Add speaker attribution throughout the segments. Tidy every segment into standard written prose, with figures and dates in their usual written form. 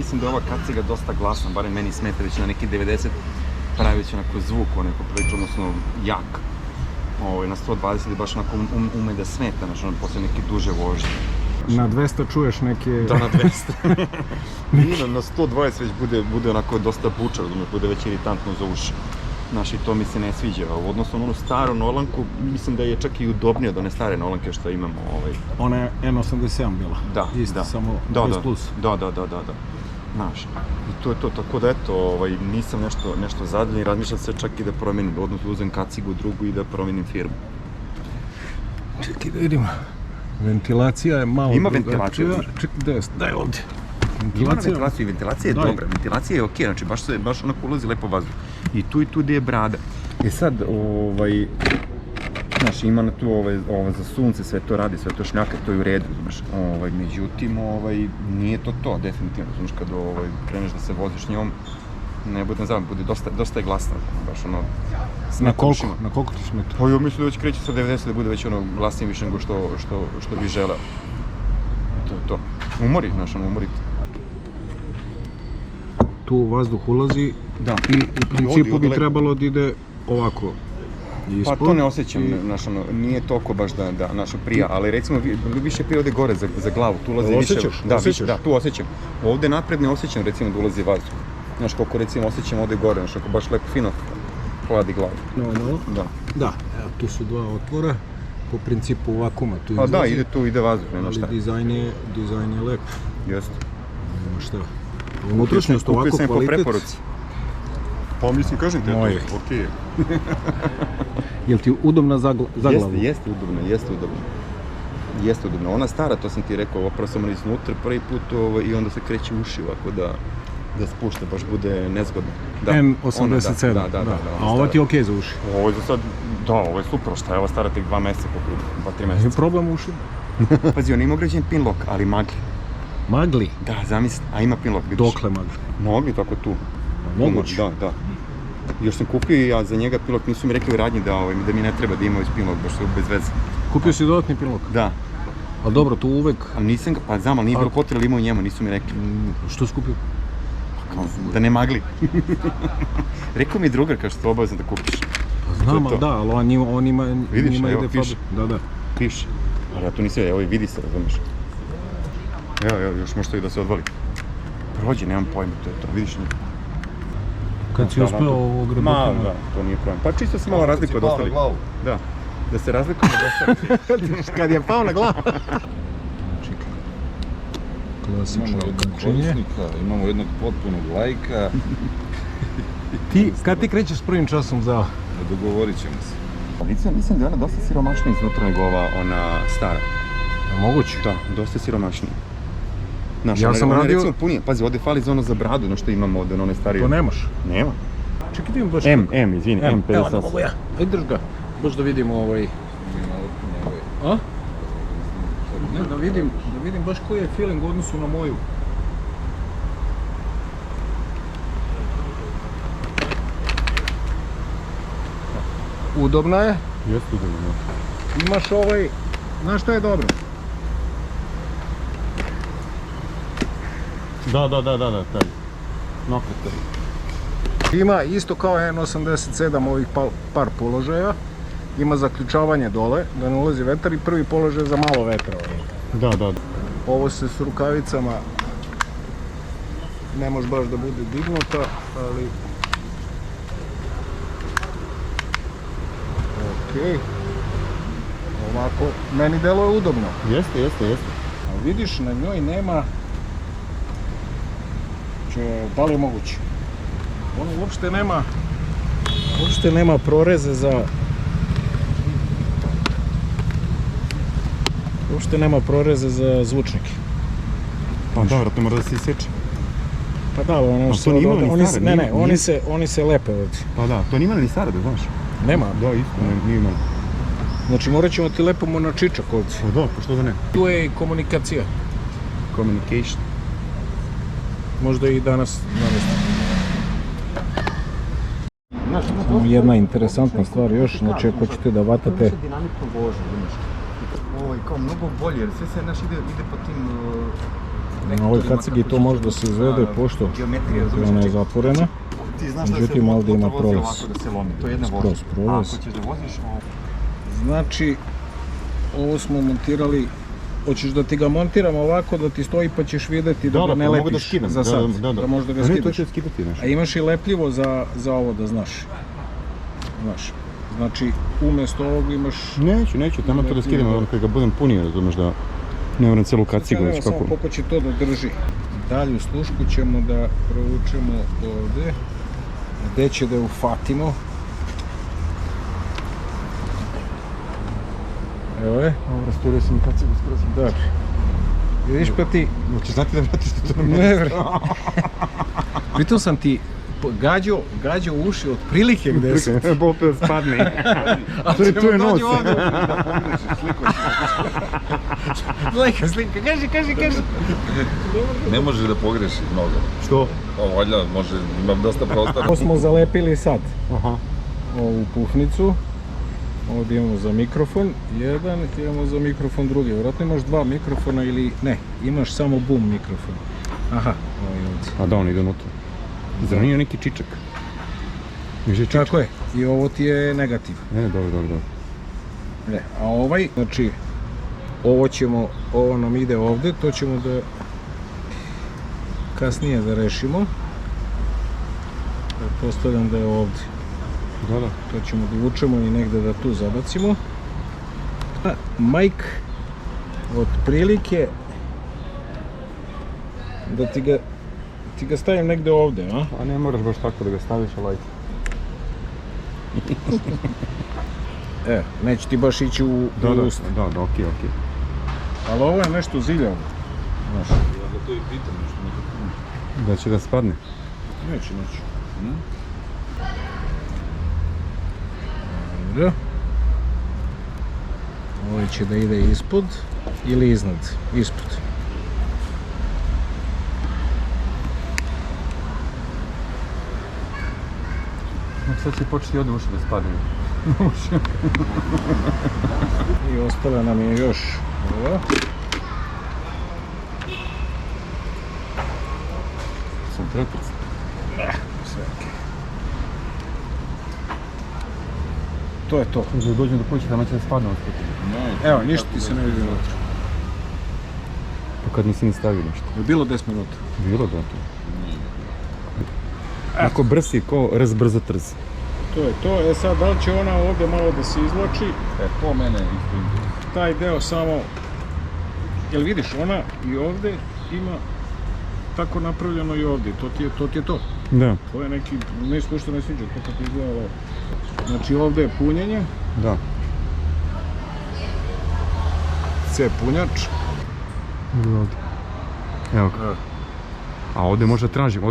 Speaker 1: mislim da je ova kaciga dosta glasna, barem meni smeta već na neki 90, pravi već onako zvuk, onako prilično, odnosno jak. Na 120 baš onako ume da smeta, znači ono posle neke duže vožnje.
Speaker 2: Na 200 čuješ neke...
Speaker 1: Da, na 200. I na 120 već bude onako dosta bučar, bude već iritantno za uši. Znaš, i to mi se ne sviđa. U odnosu na onu staru Nolanku, mislim da je čak i udobnije od one stare Nolanke što imamo.
Speaker 2: Ona je N87 bila.
Speaker 1: Da,
Speaker 2: isto, samo bez plus.
Speaker 1: Da. Znaš, i to je to, tako da eto, nisam nešto zadovoljan i razmišljam se čak i da promenim, odnosno uzem kacigu drugu i da promenim firmu.
Speaker 2: Čekaj da vidimo. Ventilacija je malo
Speaker 1: drugačija. Ima ventilaciju.
Speaker 2: Čekaj, daj ovdje.
Speaker 1: Ima ventilaciju i ventilacija je dobra, ventilacija je okej, znači baš onako ulazi lepo vazduh. I tu gdje je brada. I sad, znaš, ima tu za sunce, sve to radi, sve to šljaka, to je u redu, znaš. Međutim, nije to definitivno, znaš, kad kreneš da se voziš njom, ne bude dosta je glasna, baš ono...
Speaker 2: Na koliko ti smeta?
Speaker 1: Pa ja mislim da već kreće sa 90 da bude već ono glasnije više nego što bi želeo. To je to. Umori, znaš, ono umoriti.
Speaker 2: Tu vazduh ulazi i u principu bi trebalo da ide ovako ispod.
Speaker 1: Pa to ne osjećam, znaš, ono, nije toliko baš da naša prija, ali recimo više prije ode gore za glavu, tu ulazi više...
Speaker 2: Osjećaš?
Speaker 1: Da, tu osjećam. Ovde napred ne osjećam recimo da ulazi vazduh. Znaš, koliko recimo osjećam ovde gore, znaš, ako baš lepo fino hladi glavu.
Speaker 2: Da, evo tu su dva otvora, po principu vakuma tu
Speaker 1: izlazi. Pa da, ide vazduh, nema šta.
Speaker 2: Ali dizajn je lep.
Speaker 1: Jeste.
Speaker 2: Nema šta. Unutrašnjost ovako kvalitet.
Speaker 1: Kupio sam po preporuci. Pa mislim, kažem te, okej.
Speaker 2: Jel ti udobna za glavu?
Speaker 1: Jeste udobna. Ona stara, to sam ti rekao, opravo sam iznutra prvi put i onda se kreće uši ovako da spušta, baš bude nezgodno.
Speaker 2: N87. Da. A ovo ti je okej za uši?
Speaker 1: Ovo je za sad, da, ovo je super, šta je ova stara tek 2 meseca, 2-3 meseca.
Speaker 2: Je problem u ušima?
Speaker 1: Pazi, on ima ugrađen pinlock, ali magli.
Speaker 2: Magli?
Speaker 1: Da, zamisli, a ima pinlock, vidiš.
Speaker 2: Dokle magli?
Speaker 1: Mogli, tako tu.
Speaker 2: Moguće?
Speaker 1: Da. Još sam kupio, a za njega pinlock nisu mi rekli u radnji da mi ne treba da ima pinlock, baš bez veze.
Speaker 2: Kupio si dodatni pinlock?
Speaker 1: Da.
Speaker 2: Ali dobro, tu uvek...
Speaker 1: Ali nisam ga, pa znam, ali nije bilo potreba ima u njemu, nisu mi rekli.
Speaker 2: Što si kupio?
Speaker 1: Da ne magli. Rekao mi drugar kao što je obavezno da kupiš.
Speaker 2: Pa znam, ali da, ali on ima ide
Speaker 1: piše.
Speaker 2: Da.
Speaker 1: Piše. Ali ja tu nisam, evo i vidi se, razumiješ. Evo, još možda i da se odvali. Prođe, nemam pojma, to je to, vidiš njih.
Speaker 2: Kad si uspeo ovog rebota?
Speaker 1: Da, to nije problem. Pa čisto se malo razlikuje od ostalih. Da se razlikuje od ostalih.
Speaker 2: Kad je pao na glavu. Klasično uključenje.
Speaker 3: Imamo jednog potpunog lajka.
Speaker 2: Kad ti krećeš s prvim časom za...
Speaker 3: Dogovorit ćemo se.
Speaker 1: Mislim da je ona dosta siromašnija iznutra nego ona stara.
Speaker 2: Moguće?
Speaker 1: Da, dosta siromašnija.
Speaker 2: Ja sam radio...
Speaker 1: Recimo punije, pazi, ovdje fali za ono za bradu, ono što imamo od one starije.
Speaker 2: To nemaš?
Speaker 1: Nema.
Speaker 2: Čekaj da imam baš...
Speaker 1: Izvini, M58.
Speaker 2: Evo, da mogu ja. Ajde drž ga. Baš da vidimo A? Ne, da vidim baš koji je feeling u odnosu na moju. Udobna je.
Speaker 1: Jeste udobna.
Speaker 2: Imaš znaš što je dobro?
Speaker 1: Da, taj. Nokret.
Speaker 2: Ima isto kao N87 ovih par položaja. Ima zaključavanje dole, da ne ulazi vetar i prvi položaj za malo vetra.
Speaker 1: Da.
Speaker 2: Ovo se s rukavicama ne može baš da bude dignuta, ali... Okej. Ovako, meni deluje udobno.
Speaker 1: Jeste.
Speaker 2: A vidiš, na njoj nema... Da li je moguće? Ono uopšte nema proreze za... Uopšte nema proreze za zvučnike.
Speaker 1: Pa da, vratno mora da se iseče.
Speaker 2: Pa da, ono što... Oni se lepe ovdje.
Speaker 1: Pa da, to nije ni stara, da znaš.
Speaker 2: Nema?
Speaker 1: Da, isto, nije imala.
Speaker 2: Znači morat ćemo ti lepamo na čičak ovdje.
Speaker 1: Pa da, pa što da ne?
Speaker 2: Tu je i komunikacija.
Speaker 1: Communication.
Speaker 2: Možda i danas. Jedna interesantna stvar još, znači ako ćete da vatate...
Speaker 1: Dinamično vožnje, znaš. Ovo je kao mnogo bolje, jer sve se ide po tim
Speaker 2: Na ovoj kacigi to može da se izvede pošto ona je zatvorena. Međutim, ovdje ima prolaz. Skroz prolaz. Znači, ovo smo montirali. Hoćeš da ti ga montiram ovako, da ti stoji pa ćeš vidjeti da ga ne lepiš za sad. Da možeš da ga skidaš. A imaš i lepljivo za ovo da znaš. Znači, umjesto ovog imaš...
Speaker 1: Neću, tamo to da skidam, kada ga budem punio, razumeš da ne moram celu kacigu već kako.
Speaker 2: Samo koliko će to da drži. Dalju slušku ćemo da provučemo ovdje. Gdje će da je ufatimo. Evo je.
Speaker 1: Ovo, rasturio sam kacigu skroz.
Speaker 2: Dobro. Vidiš pa ti...
Speaker 1: Hoćeš znati da vratiš to na mene?
Speaker 2: Ne vre. Pitao sam ti, gađo uši od prilike gdje si.
Speaker 1: Bol te spadne.
Speaker 2: A
Speaker 1: tu je nos. Slika, kaži.
Speaker 3: Ne možeš da pogreši mnogo.
Speaker 1: Što?
Speaker 3: Pa valjda, može, imam dosta prostora.
Speaker 2: Ovo smo zalepili sad.
Speaker 1: Aha.
Speaker 2: Ovu pufnicu. Ovdje imamo za mikrofon jedan, imamo za mikrofon drugi. Vjerojatno imaš dva mikrofona ili ne, imaš samo boom mikrofon. Aha, ovo je ovdje.
Speaker 1: A da, on ide unutra. Zar nije neki čičak?
Speaker 2: Tako je, i ovo ti je negativ.
Speaker 1: Dobro.
Speaker 2: A ovaj, znači, ovo nam ide ovdje, to ćemo da kasnije da rešimo. Postavljam da je ovdje.
Speaker 1: Da.
Speaker 2: To ćemo da vučemo i negdje da tu zabacimo. Majk, otprilike, da ti ga stavim negdje ovdje, a?
Speaker 1: A ne moraš baš tako da ga staviš, ali
Speaker 2: Neće ti baš ići u usta.
Speaker 1: Da, okej.
Speaker 2: Ali ovo je nešto ziljavo.
Speaker 3: Ja ga to i pitam, nešto nekako.
Speaker 1: Da će da spadne?
Speaker 2: Neće. Dobro. Ovo će da ide ispod ili iznad? Ispod.
Speaker 1: Sad će početi ovdje uši da spadaju.
Speaker 2: I ostala nam je još ova.
Speaker 1: Sam preprec.
Speaker 2: Sve okej. To je to.
Speaker 1: Kada dođem do kuće, tamo će da spadne usput.
Speaker 2: Evo, ništa ti se ne vidi unutra.
Speaker 1: Pa kad nisi ni stavio ništa.
Speaker 2: Je bilo 10 minuta?
Speaker 1: Bilo da to. Ako brsi, ko razbrza trz.
Speaker 2: To je to. Sad, da li će ona ovdje malo da se izvlači?
Speaker 3: To mene isto interesuje.
Speaker 2: Taj deo samo... Jel vidiš, ona i ovdje ima tako napravljeno i ovdje. To ti je to.
Speaker 1: Da.
Speaker 2: To je neki... Ne slušta, ne sviđa. To kako izgleda ovo. Znači ovdje je punjenje.
Speaker 1: Da.
Speaker 2: C punjač.
Speaker 1: Ovdje. Evo ga. A ovdje može tražiti,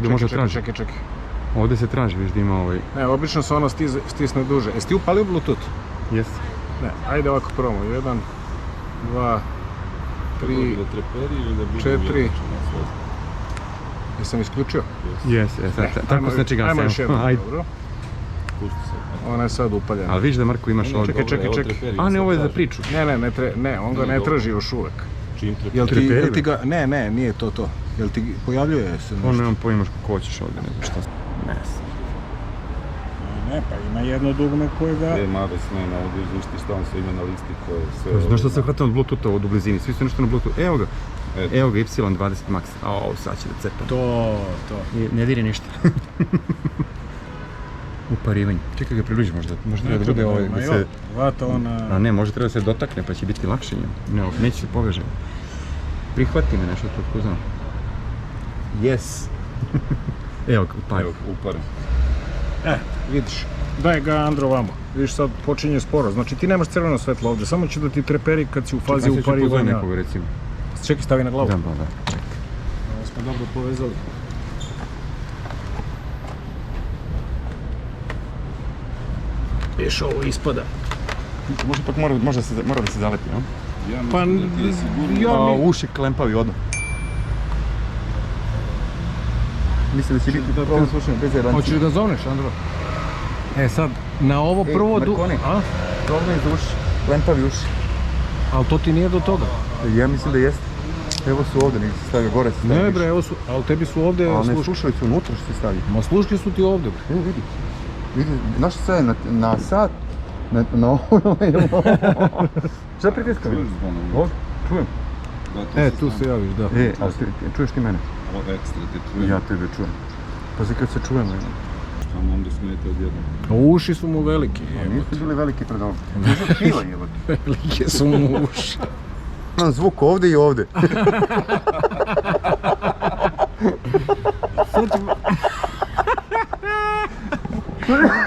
Speaker 2: Čekaj.
Speaker 1: Ovdje se traži, viš da ima ovaj...
Speaker 2: Ne, obično se ono stisne duže. Jesi ti upalio Bluetooth?
Speaker 1: Jesi.
Speaker 2: Ne, ajde ovako probamo. 1, 2, 3, 4. Jesam isključio?
Speaker 1: Jes. Tako znači ga
Speaker 2: ajmo još
Speaker 1: sam.
Speaker 2: jednom,
Speaker 1: Ajde.
Speaker 2: dobro. Ona je sad upaljena.
Speaker 1: Ali viš da, Marko, imaš ovdje...
Speaker 2: Čekaj.
Speaker 1: A ne, ovo je za priču.
Speaker 2: Ne, on ga ne traži još uvek.
Speaker 3: Čim
Speaker 2: Jel ti ga... Ne, nije to. Jel ti pojavljuje se nešto?
Speaker 1: On nemam pojma kako hoćeš ovdje, ne znam šta.
Speaker 2: Ne, pa ima jedno dugme koje ga...
Speaker 3: Mada smena, ovdje izvišti šta on sve ima na listi koje sve...
Speaker 1: Znaš što se hvatam od Bluetootha ovdje u blizini, svi su nešto na Bluetooth. Evo ga Y20 Max. A ovo sad će da cepam.
Speaker 2: To.
Speaker 1: Ne diri ništa. Uparivanje. Čekaj ga približi možda treba da bude ovaj da se...
Speaker 2: Vata ona...
Speaker 1: A ne, možda treba da se dotakne pa će biti lakše njemu. Ne, neće se poveže. Prihvati me nešto to, tko znam. Yes. Evo ga, upari.
Speaker 3: Uparim.
Speaker 2: Vidiš. Daj ga Andro vamo. Vidiš sad počinje sporo. Znači ti nemaš crveno svetlo ovdje, samo će da ti treperi kad si u fazi uparivanja.
Speaker 1: Nekoga recimo.
Speaker 2: Čekaj, stavi na glavu.
Speaker 1: Da.
Speaker 2: Ovo smo dobro povezali. Viš ovo ispada.
Speaker 1: Možda pak mora da se zalepi, no?
Speaker 2: Pa,
Speaker 1: uši klempavi odmah. Mislim da će biti problem slušanja bez garancije.
Speaker 2: Hoćeš da zovneš, Andro? Sad, na ovo prvo...
Speaker 1: Markone, problem je za uši, klempavi uši.
Speaker 2: Ali to ti nije do toga.
Speaker 1: Ja mislim da jeste. Evo su ovdje, nek se stavio gore, se stavio.
Speaker 2: Ne bre, evo su, ali tebi su ovdje
Speaker 1: sluške. Ali ne,
Speaker 2: sluške.
Speaker 1: slušalicu unutra što se stavi.
Speaker 2: Ma sluške su ti ovdje.
Speaker 1: Evo vidi, znaš šta je na sat, na ovo, šta pritiskam? Ovdje, čujem.
Speaker 2: Tu se javiš, da.
Speaker 1: Ali čuješ ti mene?
Speaker 3: Ovo ekstra te čujem.
Speaker 1: Ja tebe čujem. Pazi kad se čujemo.
Speaker 3: Samo onda smete odjednom.
Speaker 2: A uši su mu veliki.
Speaker 1: Nisu bili veliki pred ovom. Nisu kila jebote.
Speaker 2: Velike su mu uši.
Speaker 1: Imam zvuk ovdje i ovdje.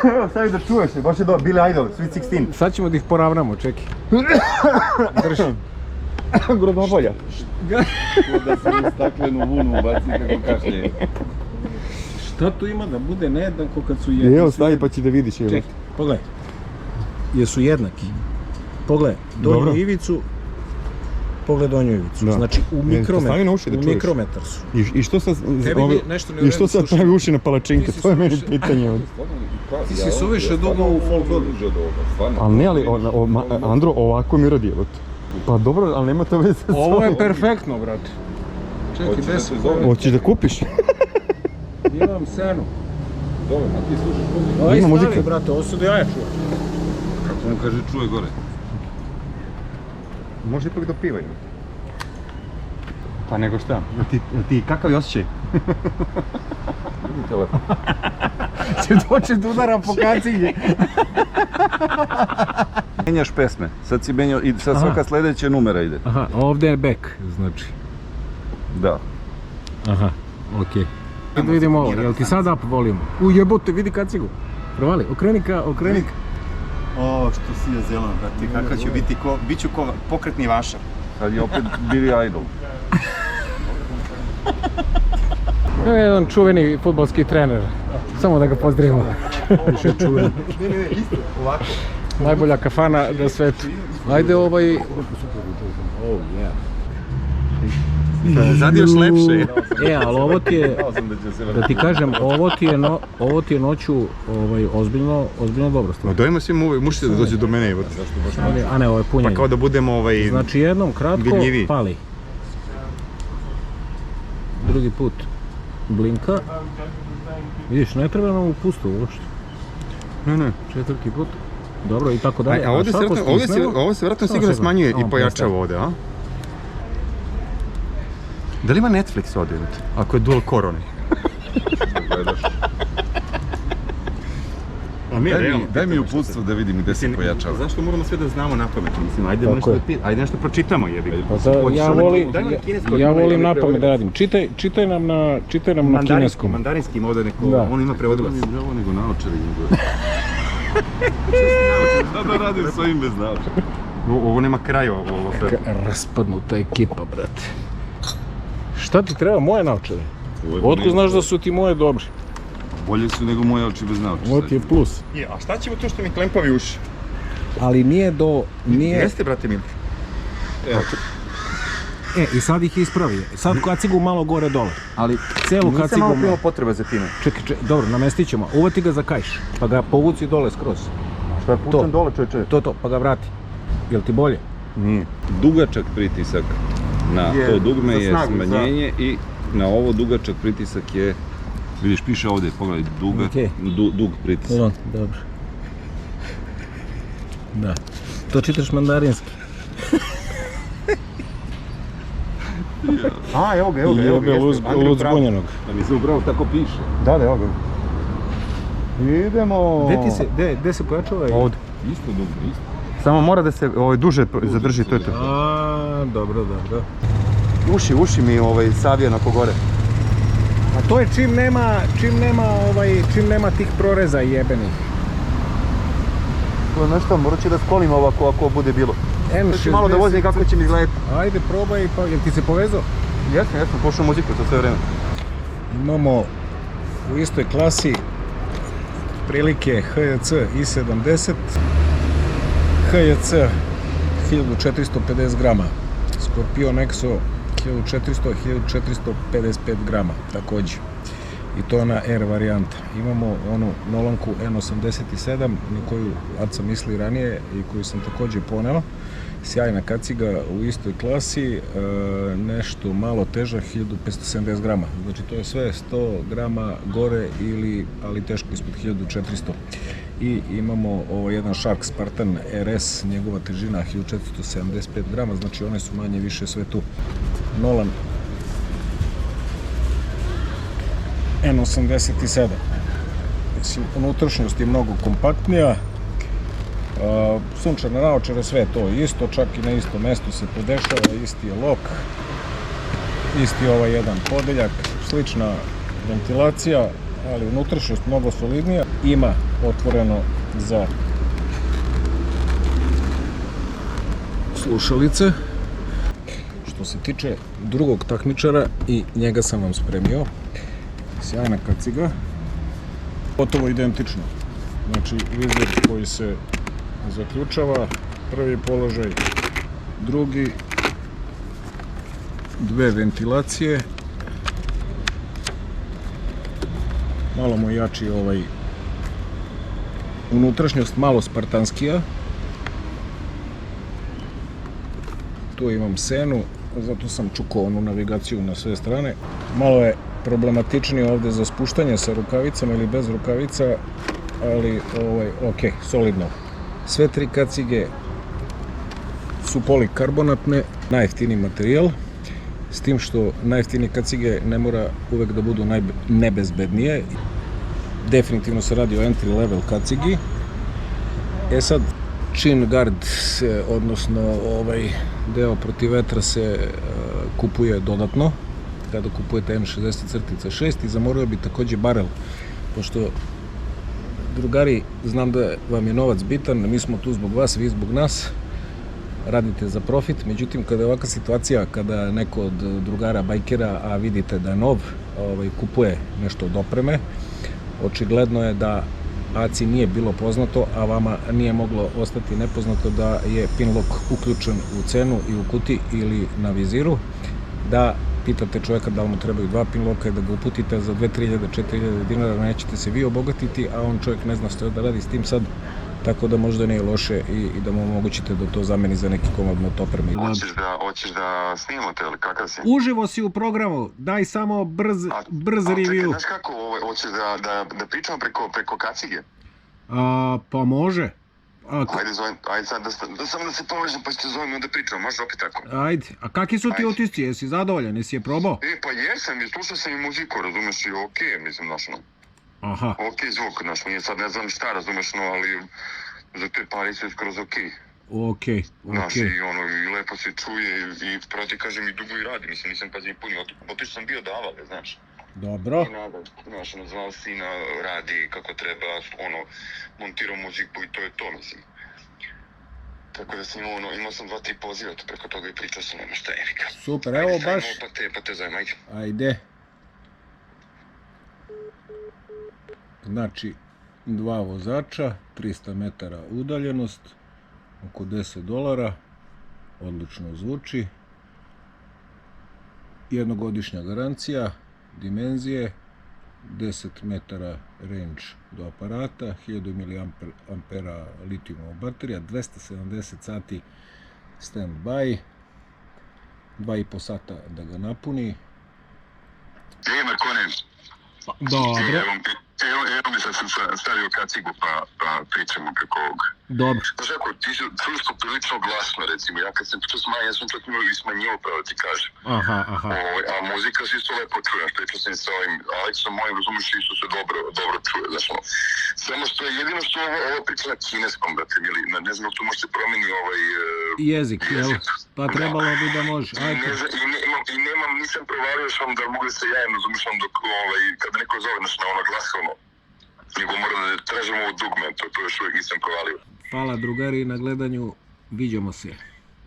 Speaker 1: Evo, stavi da čuješ, baš je dobro, Billy Idol, Sweet 16.
Speaker 2: Sad ćemo da ih poravnamo, čekaj. Drži.
Speaker 1: Grodobolja.
Speaker 3: Da se u staklenu vunu baci kako kašlje.
Speaker 2: Šta tu ima da bude nejednako kad su jednaki?
Speaker 1: Evo, stavi pa će da vidiš.
Speaker 2: Čekaj, pogledaj. Jesu jednaki. Pogledaj, donju ivicu, pogled donju ivicu.
Speaker 1: Da.
Speaker 2: Znači u
Speaker 1: mikrometar,
Speaker 2: mikrometar su.
Speaker 1: I što sad,
Speaker 2: nešto ne
Speaker 1: i što sad pravi uši na palačinke, to je meni pitanje.
Speaker 2: Ti si suviše dugo u folkloru.
Speaker 1: Ali ne, ali Andro, ovako mi radi. Pa dobro, ali nema to veze s ovim.
Speaker 2: Ovo je perfektno, brate. Čekaj, gdje si?
Speaker 1: Hoćeš da kupiš?
Speaker 2: Imam senu.
Speaker 3: Dobro, a ti slušaš muzika?
Speaker 2: Aj,
Speaker 1: Ima
Speaker 2: stavi,
Speaker 1: muzike.
Speaker 2: brate, ovo su da ja čujem.
Speaker 3: Kako on kaže, čuje gore.
Speaker 1: Može ipak do piva. Pa nego šta? Ti kakav je osjećaj?
Speaker 3: Vidi telefon.
Speaker 2: Će doći da udara po kacigi.
Speaker 3: Menjaš pesme, sad si menjao i sad svaka sljedeća numera ide.
Speaker 2: Aha, ovdje je back, znači.
Speaker 3: Da.
Speaker 2: Aha, okej. Da vidimo ovo, jel ti sad up volume? Jebote, vidi kacigu. Provali, okreni ka.
Speaker 1: O, što si je zeleno, brate, kakav će biti, bit ću ko pokretni vašar.
Speaker 3: Sad je opet Billy Idol.
Speaker 2: Ovo je jedan čuveni fudbalski trener. Samo da ga pozdravimo. Više čuven.
Speaker 1: Ne, isto, ovako.
Speaker 2: Najbolja kafana na svetu. Ajde ovaj...
Speaker 1: Sad još lepše.
Speaker 2: Ali ovo ti je, da ti kažem, ovo ti je noću ozbiljno dobro stvar.
Speaker 1: No dojma svi mušite da dođe do mene, evo.
Speaker 2: A ne, ovo je punjenje.
Speaker 1: Pa kao da budemo
Speaker 2: Znači jednom kratko
Speaker 1: vidljiviji.
Speaker 2: pali. Drugi put blinka. Vidiš, ne treba nam upustu uopšte.
Speaker 1: Ne.
Speaker 2: Četvrti put. Dobro, i tako dalje.
Speaker 1: A ovo se vratno sigurno smanjuje i pojačava ovdje, a? Da li ima Netflix ovdje, ako je dual korone?
Speaker 3: Daj mi uputstvo da vidim gdje se pojačava.
Speaker 1: Zašto moramo sve da znamo na pamet? Mislim, ajde nešto pročitamo, jebi.
Speaker 2: Ja volim na pamet da radim. Čitaj nam na kineskom.
Speaker 1: Mandarinski ima ovdje neko, on ima prevodilac.
Speaker 3: Ovo mi je bravo nego naočari. Šta da radim s ovim bez naočara?
Speaker 1: Ovo nema kraja, ovo sve.
Speaker 2: Raspadnuta ekipa, brate. Šta ti treba? Moje naočare? Otko znaš da su ti moje dobri?
Speaker 3: Bolje su nego moje oči bez naočara.
Speaker 2: Ovo ti je plus.
Speaker 1: A šta ćemo to što mi klempavi uši?
Speaker 2: Ali nije...
Speaker 1: Jeste, brate mili.
Speaker 2: I sad ih ispravi. Sad kacigu malo gore dole. Ali celu kacigu...
Speaker 1: Nisam malo primo potreba za time.
Speaker 2: Čekaj, dobro, namestit ćemo. Uvati ga za kajš, pa ga povuci dole skroz.
Speaker 1: Šta je pušten dole, čovječe?
Speaker 2: To, pa ga vrati. Jel ti bolje?
Speaker 1: Nije.
Speaker 3: Dugačak pritisak na to dugme je smanjenje i na ovo dugačak pritisak je, vidiš, piše ovdje, pogledaj, dug pritisak.
Speaker 2: Dobro. Da. To čitaš mandarinski.
Speaker 1: A, evo ga.
Speaker 2: Lud zbunjenog.
Speaker 3: A mi se upravo tako piše.
Speaker 1: Da, evo ga. Idemo.
Speaker 2: Gdje se pojačava?
Speaker 1: Ovdje.
Speaker 3: Isto dugme, isto.
Speaker 1: Samo mora da se duže zadrži, to je to.
Speaker 2: Dobro.
Speaker 1: Uši mi savija na pogore.
Speaker 2: A to je čim nema tih proreza jebenih.
Speaker 1: To je nešto, morat će da skolim ovako ako bude bilo. Znači malo da vozim kako će mi izgledati.
Speaker 2: Ajde, probaj, pa jel ti se povezao?
Speaker 1: Jesam, slušam muziku za sve vreme.
Speaker 2: Imamo u istoj klasi prilike HJC i70, HJC 1450 grama, Scorpion Exo 1400-1455 grama također. I to na R varijanta. Imamo onu Nolanku N87 na koju Aca misli ranije i koju sam također poneo. Sjajna kaciga u istoj klasi, nešto malo teža, 1570 grama. Znači to je sve 100 grama gore ali teško ispod 1400. I imamo jedan Shark Spartan RS, njegova težina 1475 grama, znači one su manje više sve tu. Nolan N87. Mislim, unutrašnjost je mnogo kompaktnija. Sunčane naočare, sve to isto, čak i na istom mestu se podešava, isti je lok, isti ovaj jedan podeljak, slična ventilacija, ali unutrašnjost mnogo solidnija. Ima otvoreno za slušalice. Što se tiče drugog takmičara, i njega sam vam spremio. Sjajna kaciga, gotovo identično. Znači vizir koji se zaključava, prvi položaj, drugi, dve ventilacije, malo mu jači unutrašnjost, malo spartanskija. Tu imam senu, zato sam čukao onu navigaciju na sve strane. Malo je problematičnije ovde za spuštanje sa rukavicama ili bez rukavica, ali ok, solidno. Sve tri kacige su polikarbonatne, najjeftiniji materijal, s tim što najjeftinije kacige ne mora uvek da budu nebezbednije. Definitivno se radi o entry level kacigi. Sad, chin guard se, odnosno deo protiv vetra se kupuje dodatno kada kupujete M60-6 i zamorao bi takođe barel, pošto drugari, znam da vam je novac bitan, mi smo tu zbog vas, vi zbog nas, radite za profit, međutim kada je ovakva situacija, kada neko od drugara bajkera, a vidite da je nov, kupuje nešto od opreme, očigledno je da ACI nije bilo poznato, a vama nije moglo ostati nepoznato da je pin lock uključen u cenu i u kuti ili na viziru, da pitate čovjeka da li mu trebaju dva pin locka i da ga uputite za 2-3 4.000 dinara, nećete se vi obogatiti, a on čovjek ne zna što da radi s tim sad, tako da možda nije loše i da mu omogućite da to zameni za neki komad motopreme.
Speaker 4: Hoćeš da snimamo te ili kakav si?
Speaker 2: Uživo si u programu, daj samo brz review.
Speaker 4: Čekaj, znaš kako, hoćeš da pričamo preko kacige?
Speaker 2: Pa može.
Speaker 4: Ajde sad, samo da se povežem pa ćete zovem i onda pričamo, može opet tako?
Speaker 2: Ajde, a kakvi su ti utisci, jesi zadovoljan, jesi je probao?
Speaker 4: Pa jesam, i slušao sam i muziku, razumeš, i okej, mislim, znaš,
Speaker 2: aha.
Speaker 4: Okej zvuk, znaš, nije sad ne znam šta, razumeš, ali za te pari su skroz okej.
Speaker 2: Okej.
Speaker 4: Znaš, i lepo se čuje i proti, kažem, i dugo i radi, mislim, nisam pazio punio, otišao sam bio davale, znaš.
Speaker 2: Dobro.
Speaker 4: Znaš, zvao sina, radi kako treba, montirao muziku i to je to, mislim. Tako da sam imao sam 2-3 poziva, preko toga i pričao sam, nema šta je, Erika.
Speaker 2: Super, evo baš.
Speaker 4: Pa te zovem, ajde.
Speaker 2: Ajde. Znači, 2 vozača, 300 metara udaljenost, oko $10, odlično zvuči. Jednogodišnja garancija, dimenzije, 10 metara range do aparata, 1000 mAh litijumova baterija, 270 sati stand-by, 2,5 sata da ga napuni.
Speaker 4: Markone.
Speaker 2: Dobro.
Speaker 4: Evo mi sad sam stavio kacigu pa pričamo preko ovoga.
Speaker 2: Dobro.
Speaker 4: Znaš ako, ti si čuš poprilično glasno, recimo, ja kad sam počeo smanjati, ja sam čak imao i smanjivo, pravo ti kažem.
Speaker 2: Aha.
Speaker 4: A muzika se isto lepo čuje, pričao sam sa ovim Aleksom mojim, razumiješ, isto se dobro čuje, znaš, samo što je jedino što ovo priča na kineskom, brate, ili ne znam, tu može se promeni
Speaker 2: jezik, jel? Pa trebalo bi da može.
Speaker 4: I nemam, nisam provalio što da mogu da se javim, razumiješ, dok, kada neko zove, znaš, na ono glasovno, nego moram da tražimo ovo dugme, to još uvijek nisam provalio.
Speaker 2: Hvala drugari na gledanju, viđamo se.